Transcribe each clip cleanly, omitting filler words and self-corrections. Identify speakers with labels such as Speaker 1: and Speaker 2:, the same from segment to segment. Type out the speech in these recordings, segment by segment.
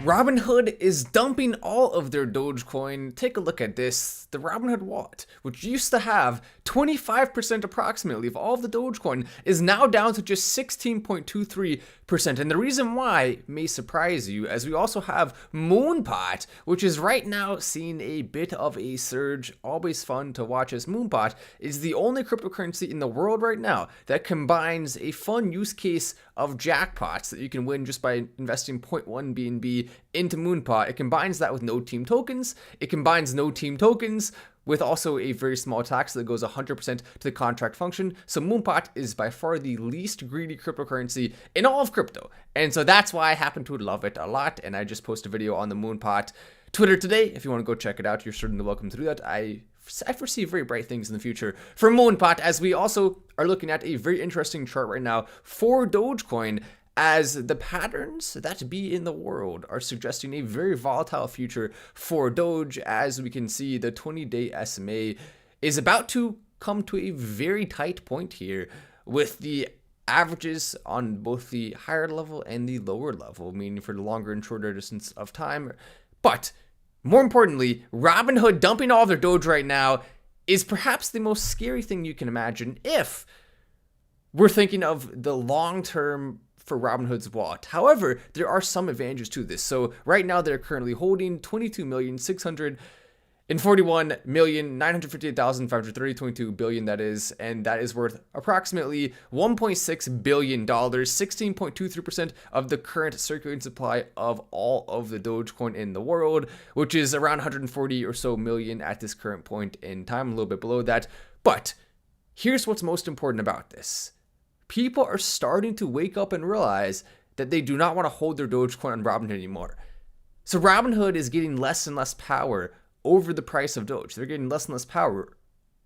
Speaker 1: Robinhood is dumping all of their Dogecoin. Take a look at this. The Robinhood wallet, which used to have 25% approximately of all of the Dogecoin, is now down to just 16.23%. And the reason why may surprise you, as we also have MoonPot, which is right now seeing a bit of a surge. Always fun to watch, as MoonPot is the only cryptocurrency in the world right now that combines a fun use case of jackpots that you can win just by investing 0.1 BNB into MoonPot. It combines that with no team tokens. It combines no team tokens with also a very small tax that goes 100% to the contract function. So MoonPot is by far the least greedy cryptocurrency in all of crypto. And so that's why I happen to love it a lot. And I just posted a video on the MoonPot Twitter today. If you want to go check it out, you're certainly welcome to do that. I foresee very bright things in the future for MoonPot, as we also are looking at a very interesting chart right now for Dogecoin, as the patterns that be in the world are suggesting a very volatile future for Doge. As we can see, the 20-day SMA is about to come to a very tight point here, with the averages on both the higher level and the lower level, meaning for the longer and shorter distance of time. But more importantly, Robinhood dumping all of their Doge right now is perhaps the most scary thing you can imagine if we're thinking of the long term for Robinhood's wallet. However, there are some advantages to this. So right now they're currently holding 22,641,958,530.22 billion, that is, and that is worth approximately $1.6 billion, 16.23% of the current circulating supply of all of the Dogecoin in the world, which is around 140 or so million at this current point in time, a little bit below that. But here's what's most important about this. People are starting to wake up and realize that they do not want to hold their Dogecoin on Robinhood anymore. So Robinhood is getting less and less power over the price of Doge. They're getting less and less power.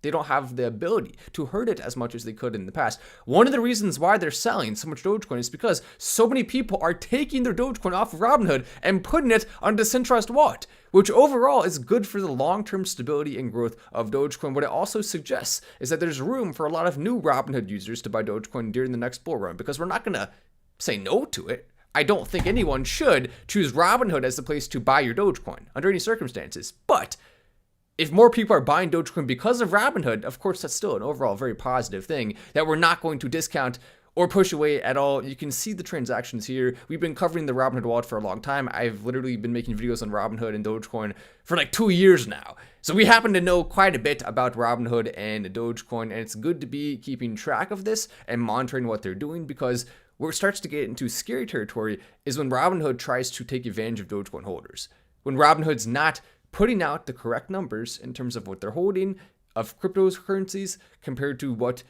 Speaker 1: They don't have the ability to hurt it as much as they could in the past. One of the reasons why they're selling so much Dogecoin is because so many people are taking their Dogecoin off of Robinhood and putting it on a decentralized wallet, which overall is good for the long-term stability and growth of Dogecoin. What it also suggests is that there's room for a lot of new Robinhood users to buy Dogecoin during the next bull run, because we're not going to say no to it. I don't think anyone should choose Robinhood as the place to buy your Dogecoin under any circumstances. But if more people are buying Dogecoin because of Robinhood, of course, that's still an overall very positive thing that we're not going to discount or push away at all. You can see the transactions here. We've been covering the Robinhood wallet for a long time. I've literally been making videos on Robinhood and Dogecoin for like 2 years now. So we happen to know quite a bit about Robinhood and Dogecoin, and it's good to be keeping track of this and monitoring what they're doing, because where it starts to get into scary territory is when Robinhood tries to take advantage of Dogecoin holders. When Robinhood's not putting out the correct numbers in terms of what they're holding of cryptocurrencies compared to what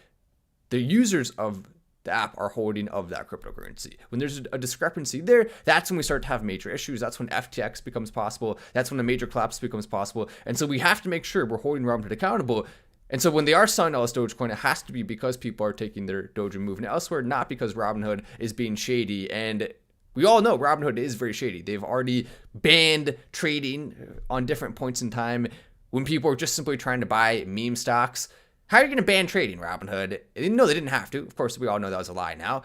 Speaker 1: the users of the app are holding of that cryptocurrency. When there's a discrepancy there, that's when we start to have major issues. That's when FTX becomes possible. That's when a major collapse becomes possible. And so we have to make sure we're holding Robinhood accountable. And so when they are selling all this Dogecoin, it has to be because people are taking their Doge and moving it elsewhere, not because Robinhood is being shady. And we all know Robinhood is very shady. They've already banned trading on different points in time when people are just simply trying to buy meme stocks. How are you going to ban trading, Robinhood? No, they didn't have to. Of course, we all know that was a lie now.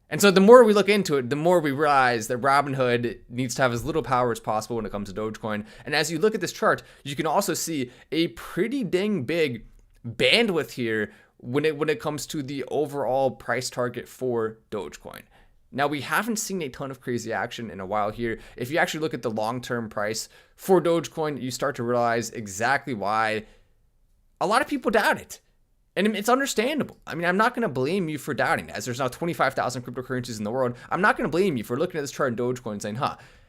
Speaker 1: And so the more we look into it, the more we realize that Robinhood needs to have as little power as possible when it comes to Dogecoin. And as you look at this chart, you can also see a pretty dang big bandwidth here when it comes to the overall price target for Dogecoin. Now, we haven't seen a ton of crazy action in a while here. If you actually look at the long-term price for Dogecoin, you start to realize exactly why a lot of people doubt it. And it's understandable. I mean, I'm not going to blame you for doubting, as there's now 25,000 cryptocurrencies in the world. I'm not going to blame you for looking at this chart in Dogecoin and saying,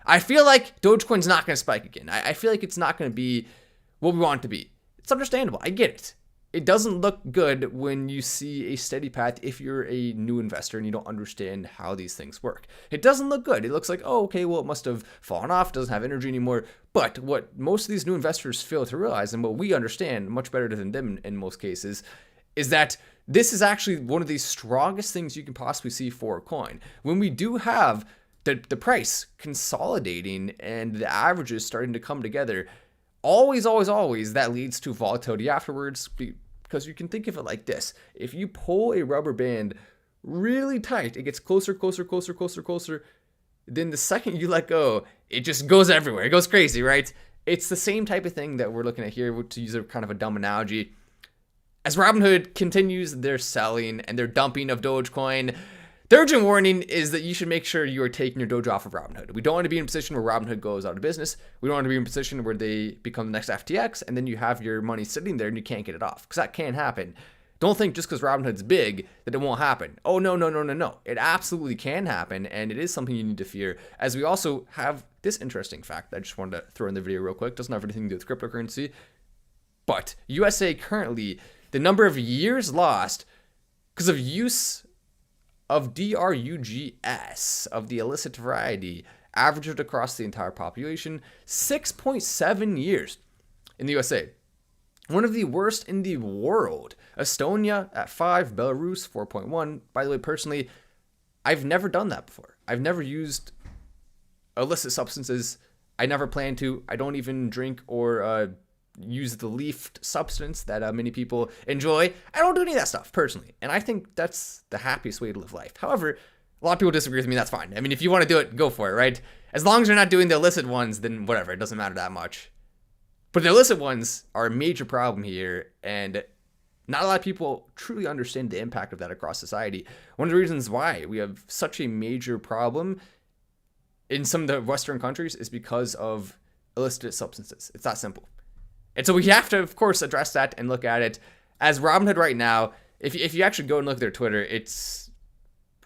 Speaker 1: I feel like Dogecoin's not going to spike again. I feel like it's not going to be what we want it to be. It's understandable. I get it. It doesn't look good when you see a steady path if you're a new investor and you don't understand how these things work. It doesn't look good. It looks like, oh, okay, well, it must have fallen off, doesn't have energy anymore. But what most of these new investors fail to realize, and what we understand much better than them in most cases, is that this is actually one of the strongest things you can possibly see for a coin. When we do have the price consolidating and the averages starting to come together, always, that leads to volatility afterwards, because you can think of it like this. If you pull a rubber band really tight, it gets closer, then the second you let go, it just goes everywhere. It goes crazy, right? It's the same type of thing that we're looking at here, to use a kind of a dumb analogy. As Robinhood continues their selling and their dumping of Dogecoin, the urgent warning is that you should make sure you are taking your Doge off of Robinhood. We don't want to be in a position where Robinhood goes out of business. We don't want to be in a position where they become the next FTX and then you have your money sitting there and you can't get it off, because that can happen. Don't think just because Robinhood's big that it won't happen. Oh, no, no, no, no, no. It absolutely can happen, and it is something you need to fear. As we also have this interesting fact that I just wanted to throw in the video real quick. Doesn't have anything to do with cryptocurrency. But USA currently, the number of years lost because of use of drugs, of the illicit variety, averaged across the entire population, 6.7 years in the USA. One of the worst in the world. Estonia at 5, Belarus 4.1. By the way, personally, I've never done that before. I've never used illicit substances. I never plan to. I don't even drink or use the leafed substance that many people enjoy. I don't do any of that stuff personally, and I think that's the happiest way to live life. However, a lot of people disagree with me. That's fine. I mean, if you want to do it, go for it, right? As long as you're not doing the illicit ones, then whatever. It doesn't matter that much. But the illicit ones are a major problem here, and not a lot of people truly understand the impact of that across society. One of the reasons why we have such a major problem in some of the Western countries is because of illicit substances. It's that simple. And so we have to, of course, address that and look at it. As Robinhood right now, if you actually go and look at their Twitter, it's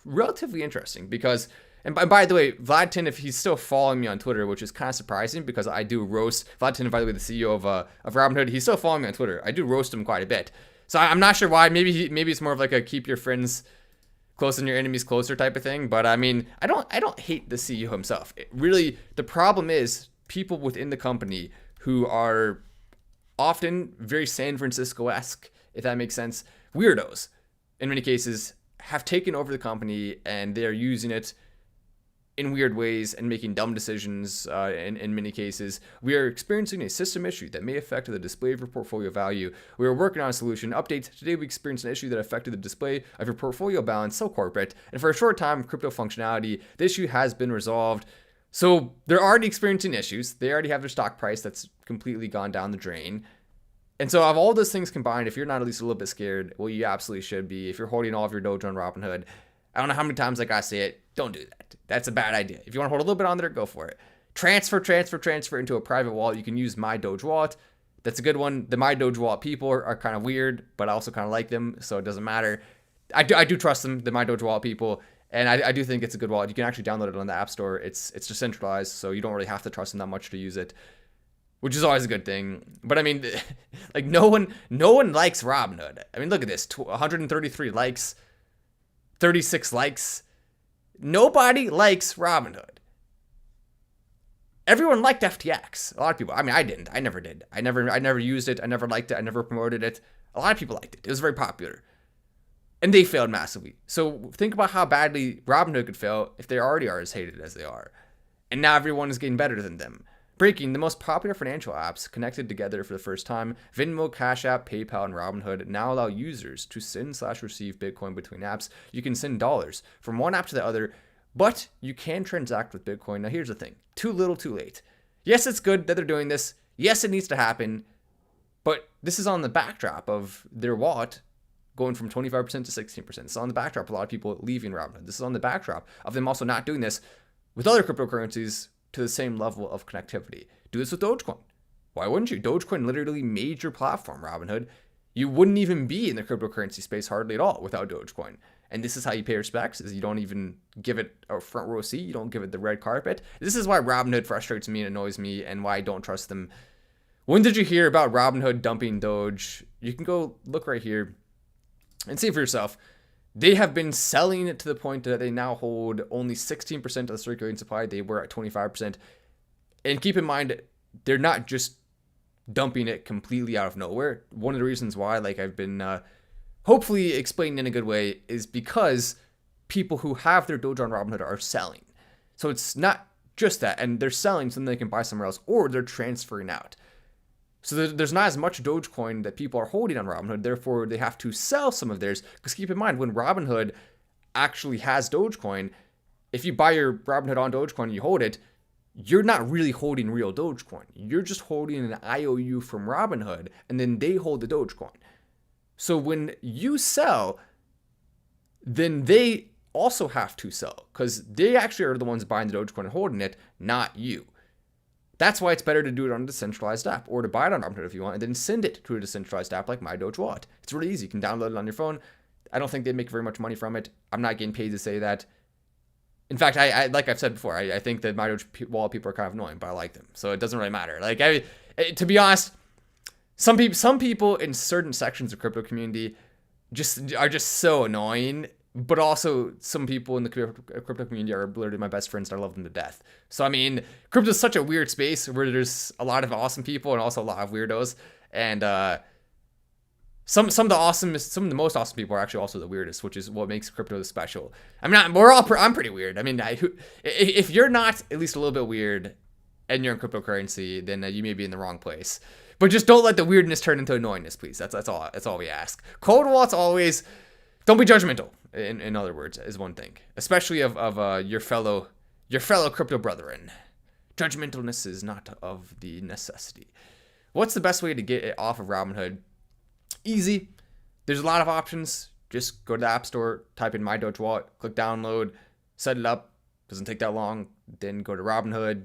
Speaker 1: relatively interesting because, and by the way, Vlad, if he's still following me on Twitter, which is kind of surprising because I do roast Vlad, by the way, the CEO of Robinhood, he's still following me on Twitter. I do roast him quite a bit. So I'm not sure why. Maybe it's more of like a keep your friends close and your enemies closer type of thing. But I mean, I don't hate the CEO himself. Really, the problem is people within the company who are often very San Francisco-esque, if that makes sense, weirdos, in many cases, have taken over the company and they're using it in weird ways and making dumb decisions in many cases. We are experiencing a system issue that may affect the display of your portfolio value. We are working on a solution. Update. Today we experienced an issue that affected the display of your portfolio balance, so corporate. And for a short time, crypto functionality, the issue has been resolved. So they're already experiencing issues. They already have their stock price that's completely gone down the drain. And so of all those things combined, if you're not at least a little bit scared, well, you absolutely should be. If you're holding all of your Doge on Robinhood, I don't know how many times I gotta say it, don't do that. That's a bad idea. If you want to hold a little bit on there, go for it. Transfer into a private wallet. You can use My Doge Wallet. That's a good one. The My Doge Wallet people are kind of weird, but I also kind of like them, so it doesn't matter. I do trust them, the My Doge Wallet people. And I do think it's a good wallet. You can actually download it on the App Store. It's decentralized, so you don't really have to trust them that much to use it, which is always a good thing. But I mean, like no one likes Robinhood. I mean, look at this: 133 likes, 36 likes. Nobody likes Robinhood. Everyone liked FTX. A lot of people. I mean, I didn't. I never did. I never used it. I never liked it. I never promoted it. A lot of people liked it. It was very popular. And they failed massively. So think about how badly Robinhood could fail if they already are as hated as they are. And now everyone is getting better than them. Breaking, the most popular financial apps connected together for the first time, Venmo, Cash App, PayPal, and Robinhood now allow users to send/receive Bitcoin between apps. You can send dollars from one app to the other, but you can transact with Bitcoin. Now here's the thing, too little, too late. Yes, it's good that they're doing this. Yes, it needs to happen, but this is on the backdrop of their wallet going from 25% to 16%. It's on the backdrop of a lot of people leaving Robinhood. This is on the backdrop of them also not doing this with other cryptocurrencies to the same level of connectivity. Do this with Dogecoin. Why wouldn't you? Dogecoin literally made your platform, Robinhood. You wouldn't even be in the cryptocurrency space hardly at all without Dogecoin. And this is how you pay respects, is you don't even give it a front row seat. You don't give it the red carpet. This is why Robinhood frustrates me and annoys me and why I don't trust them. When did you hear about Robinhood dumping Doge? You can go look right here and see for yourself. They have been selling it to the point that they now hold only 16% of the circulating supply. They were at 25%. And keep in mind, they're not just dumping it completely out of nowhere. One of the reasons why, like I've been hopefully explained in a good way, is because people who have their Doge on Robinhood are selling. So it's not just that. And they're selling so they can buy somewhere else, or they're transferring out. So there's not as much Dogecoin that people are holding on Robinhood. Therefore, they have to sell some of theirs. Because keep in mind, when Robinhood actually has Dogecoin, if you buy your Robinhood on Dogecoin and you hold it, you're not really holding real Dogecoin. You're just holding an IOU from Robinhood, and then they hold the Dogecoin. So when you sell, then they also have to sell because they actually are the ones buying the Dogecoin and holding it, not you. That's why it's better to do it on a decentralized app or to buy it on Robinhood if you want and then send it to a decentralized app like My Doge Wallet. It's really easy. You can download it on your phone. I don't think they make very much money from it. I'm not getting paid to say that. In fact, I like I've said before, I think that My Doge Wallet people are kind of annoying, but I like them. So it doesn't really matter. Like, to be honest, some people in certain sections of crypto community are just so annoying. But also, some people in the crypto community are literally my best friends, and I love them to death. So, I mean, crypto is such a weird space where there's a lot of awesome people and also a lot of weirdos. And some of the most awesome people are actually also the weirdest, which is what makes crypto special. I mean, I'm pretty weird. I mean, if you're not at least a little bit weird and you're in cryptocurrency, then you may be in the wrong place. But just don't let the weirdness turn into annoyingness, please. That's all we ask. Cold wallets always. Don't be judgmental. In other words, is one thing, especially of your fellow crypto brethren. Judgmentalness is not of the necessity. What's the best way to get it off of Robinhood? Easy. There's a lot of options. Just go to the App Store, type in My Doge Wallet, click download, set it up. Doesn't take that long. Then go to Robinhood,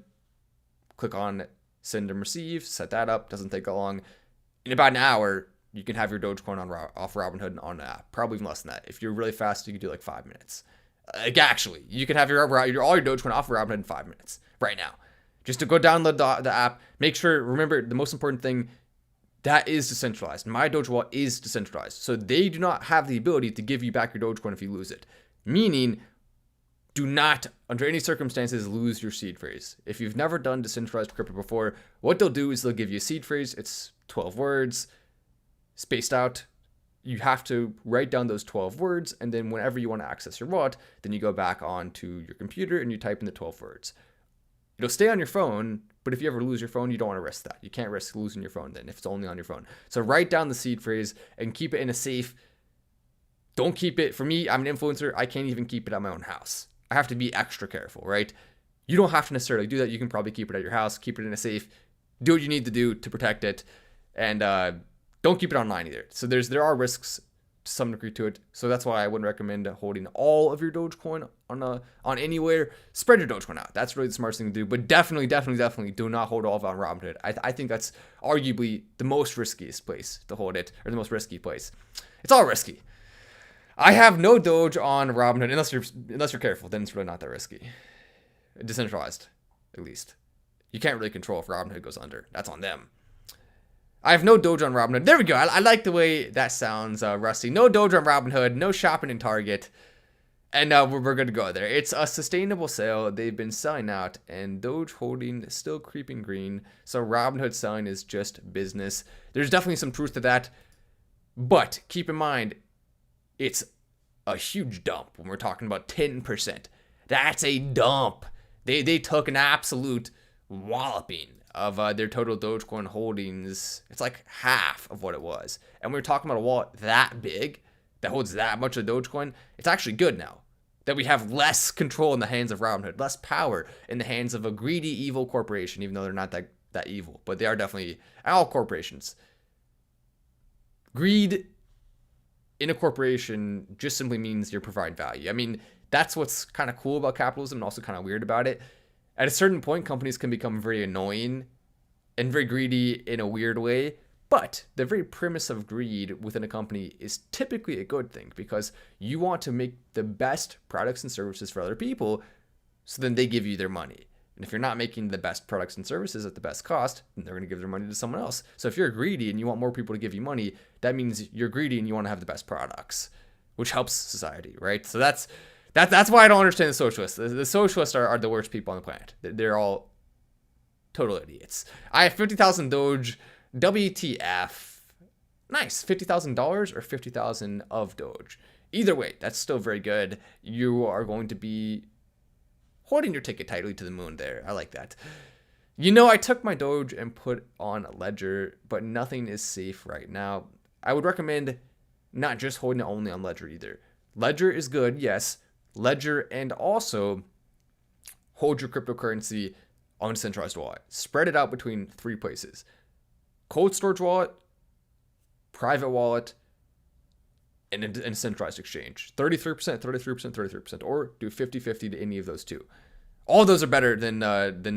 Speaker 1: click on send and receive, set that up. Doesn't take that long. In about an hour, you can have your Dogecoin off Robinhood on the app. Probably even less than that. If you're really fast, you can do like 5 minutes. Actually, you can have all your Dogecoin off Robinhood in 5 minutes right now. Just to go download the app. Make sure, remember, the most important thing, that is decentralized. My Doge Wallet is decentralized. So they do not have the ability to give you back your Dogecoin if you lose it. Meaning, do not, under any circumstances, lose your seed phrase. If you've never done decentralized crypto before, what they'll do is they'll give you a seed phrase. It's 12 words. Spaced out. You have to write down those 12 words, and then whenever you want to access your wallet, then you go back onto your computer and you type in the 12 words. It'll stay on your phone, but if you ever lose your phone, you don't want to risk that. You can't risk losing your phone then if it's only on your phone. So write down the seed phrase and keep it in a safe. Don't keep it, for me, I'm an influencer, I can't even keep it at my own house. I have to be extra careful, right? You don't have to necessarily do that. You can probably keep it at your house, keep it in a safe, do what you need to do to protect it, and don't keep it online either. So there are risks to some degree to it. So that's why I wouldn't recommend holding all of your Dogecoin on anywhere. Spread your Dogecoin out. That's really the smartest thing to do. But definitely do not hold all of it on Robinhood. I think that's arguably the most riskiest place to hold it, or the most risky place. It's all risky. I have no Doge on Robinhood unless you're careful. Then it's really not that risky. Decentralized, at least. You can't really control if Robinhood goes under. That's on them. I have no Doge on Robinhood. There we go. I like the way that sounds, Rusty. No Doge on Robinhood. No shopping in Target. And we're good to go there. It's a sustainable sale. They've been selling out, and Doge holding is still creeping green. So Robinhood selling is just business. There's definitely some truth to that. But keep in mind, it's a huge dump when we're talking about 10%. That's a dump. They took an absolute walloping of their total Dogecoin holdings. It's like half of what it was. And we're talking about a wallet that big that holds that much of Dogecoin. It's actually good now that we have less control in the hands of Robinhood, less power in the hands of a greedy, evil corporation, even though they're not that evil. But they are definitely all corporations. Greed in a corporation just simply means you provide value. I mean, that's what's kind of cool about capitalism and also kind of weird about it. At a certain point, companies can become very annoying and very greedy in a weird way, but the very premise of greed within a company is typically a good thing because you want to make the best products and services for other people, so then they give you their money. And if you're not making the best products and services at the best cost, then they're going to give their money to someone else. So if you're greedy and you want more people to give you money, that means you're greedy and you want to have the best products, which helps society, right? So that's why I don't understand the socialists. The socialists are the worst people on the planet. They're all total idiots. I have 50,000 Doge, WTF. Nice, $50,000 or 50,000 of Doge. Either way, that's still very good. You are going to be holding your ticket tightly to the moon there. I like that. You know, I took my Doge and put on a Ledger, but nothing is safe right now. I would recommend not just holding it only on Ledger either. Ledger is good, yes. Ledger and also hold your cryptocurrency on a centralized wallet. Spread it out between 3 places: cold storage wallet, private wallet, and a centralized exchange. 33%, 33%, 33%, or do 50-50 to any of those two. All those are better than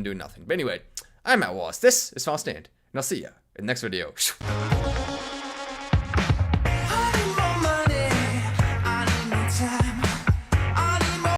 Speaker 1: doing nothing. But anyway, I'm Matt Wallace. This is Final Stand, and I'll see you in the next video.